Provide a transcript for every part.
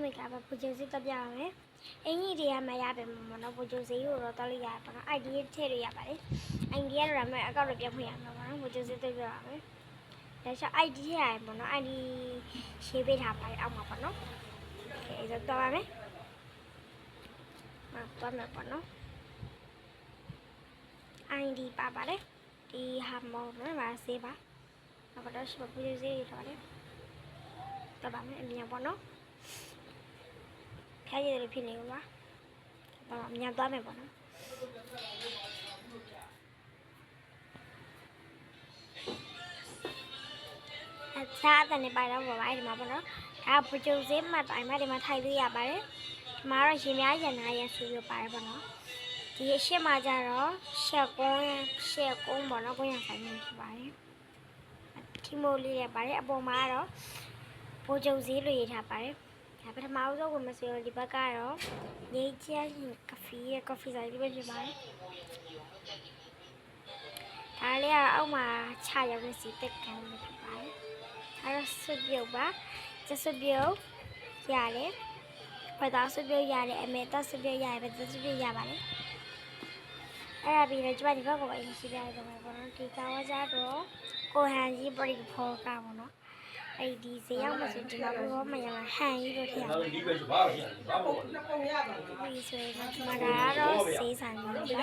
မိကပူဂျေစီတက်ပြရမယ်အင်ကြီးတွေကမရတယ်မနော်ပူဂျေစီကိုတော့တက်လိုက်ရပါတော့ ID ထည့်ရရပါတယ်အင်ကြီးကတော့အကောက်တော့ပြဖွင့်ရမှာပါနော်ပူဂျေစီတက်ပြရမယ်ဒါဆို ID ထည့်ရတယ်ပေါ့နော် ID ရှင်းပေးထားပါတယ်အောက်မှာပေါ့နော်โอเคတော့ပါမယ်တော့မယ်ပေါ့နော် ID ပါပါတယ်ဒီဟာမောင်းနော်ပါစေးပါဘာတော့ရှိပူဂျေစီထားတယ်တော့ပါမယ်အမြင်ပေါ့နော်开始的拼音吧，把人家端没过呢。他在那边我买的嘛不能，他不就是嘛在买的嘛太对呀，把人，马上前面人那也是有买不能，这些嘛家了，小工不能工人才能去买，提莫里的把人不买了，不就是累他把人。ပထမဆုံးကိုမစရောဒီဘက်ကတော့ရေးချင်ကဖီဆိုင်လေးပဲဖြစ်ပါတယ်ဒါလေးကအောက်မှာချရောက်နေစီတက်ခံနေဖြစ်ပါတယ်အဲဒါဆွပြုတ်ပါကျဆွပြုတ်ရတယ်ဖတ်တာဆွပြုတ်ရတယ်အမေတော့ဆွပြုတ်ရတယ်ပဲဆွပြုတ်ရပါတယ်အဲ့ဒါပြီးတော့ကျမဒီဘက်ကိုအရင်ရှိပြရတော့မယ်ပေါ့နော်ဒီကာဝါကြတော့ကိုဟန်ကြီးပရိဖောကပေါ့နော်အဲ့ဒီဈေးရောက်မှဆိုဒီမှာဘောမရမှာဟန်ကြီးလို့ထည့်ရအောင်ဒီဆိုရင်ဒီမှာတော့ဈေးဆိုင်ပါဒီ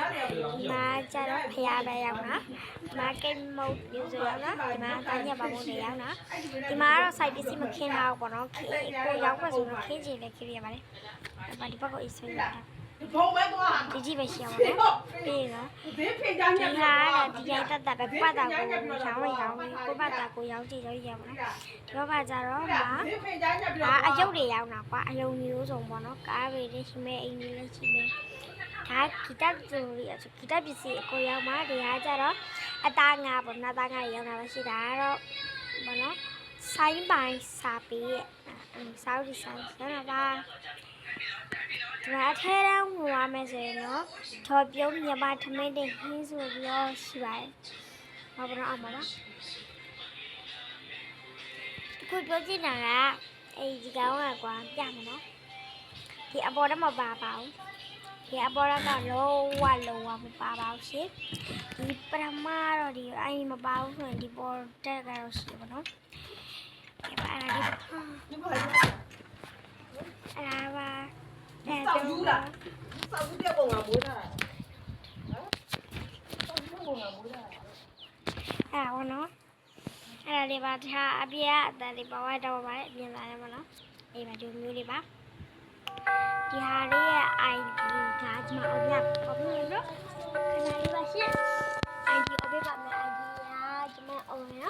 မှာကျတော့ဖျားပဲရောက်တာဒီမှာကိတ်မုတ်မျိုးဆိုရောက်တာဒီမှာတန်းညက်ပါမုတ်တွေရောက်တာဒီမှာတော့စိုက်ပစ္စည်းမခင်းတော့ပေါ့နော်ကိုရောက်ပါဆိုတော့ခင်းချင်လည်းခင်းရပါတယ်ဒါဒီဘက်ကိုအဆွေးရတာဒီကြည့်ပဲရှိအောင်နော်ပြီးတော့ဒီဟာကဒီရိုက်တက်ပဲပတ်တာကိုရောင်းကိုပတ်တာကိုရောင်းကြည့်လို့ရပါတော့ဒီဘက်ကကြတော့ဟာအယုတ်တွေရောင်းတာကွာအယုတ်မျိုးစုံပေါ့နော်ကားတွေလည်းရှိမယ်အိမ်တွေလည်းရှိမယ်ဒါဂီတတူရီအဂီတပစ္စည်းအကိုရောင်းမှာဒီဟာကြတော့အသားငါပေါ့နာသားငါတွေရောင်းတာပဲရှိတာကတော့ပေါ့နော်ဆိုင်းပိုင်းစာပေးရဲ့စာအုပ်ဒီဆိုင်ရောင်းတာပါဒီမှာအထဲတောင်ဟိုရမယ်ဆိုရင်တော့ထော်ပြုံးမြမထမင်းတွေဟင်းဆိုပြီးတော့ရှိပါတယ်။ဘာလို့အောင်မလား။ဒီပြောချင်တာကဒီကောင်ကကွာပြမယ်နော်။ဒီအပေါ်တော့မပါပါဘူး။ဒီအပေါ်တော့လုံးဝမပါပါဘူးရှင်။ဒီပရမတော့ဒီအိမ်မပါဘူးဆိုရင်ဒီပေါ်တက်ကတော့ရှိပါနော်။ဒီပါအဲ့ဒါပါဆောက်ယူလားဆောက်ယူတဲ့ပုံကမိုးထားတာဆောက်ယူပုံကမိုးထားတာအဲ့ဒါနော်အဲ့ဒါလေးပါထားအပြည့်အတန်လေးပါဝါတော့ပါတယ်ပြင်လာတယ်မနော်အေးပါဒီမျိုးလေးပါဒီဟာလေးရဲ့ ID ဒါကျွန်မအောင်ရပါဘူးနော်ခဏလေးပါရှင်း ID အပေးပါမယ် ID ကကျွန်မအောင်ရ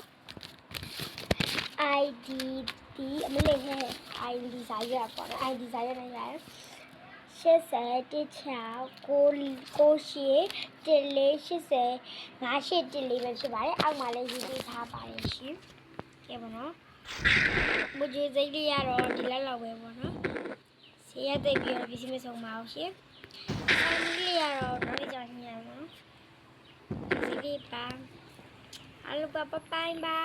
ID ဒီအမလေးဟဲ့ ID စာရွက်ပေါ့နော် ID စာရွက်နဲ့ရတယ်80 6 98 14 80 58 14ပဲဖြစ်ပါတယ်အောက်မှာလည်းရေးပေးထားပါတယ်ရှင်ကဲပါနော်မူကြီးစိတ်လေးရတော့ဒီလောက်ပဲပေါ့နော်ဆေးရသိပြီးတော့ပစ္စည်းမဆုံးပါဘူးရှင်အဲဒီလေးရတော့နောက်ကြောင်ညံနော်ဒီလေးပါအလုပ်ကပပိုင်းပါ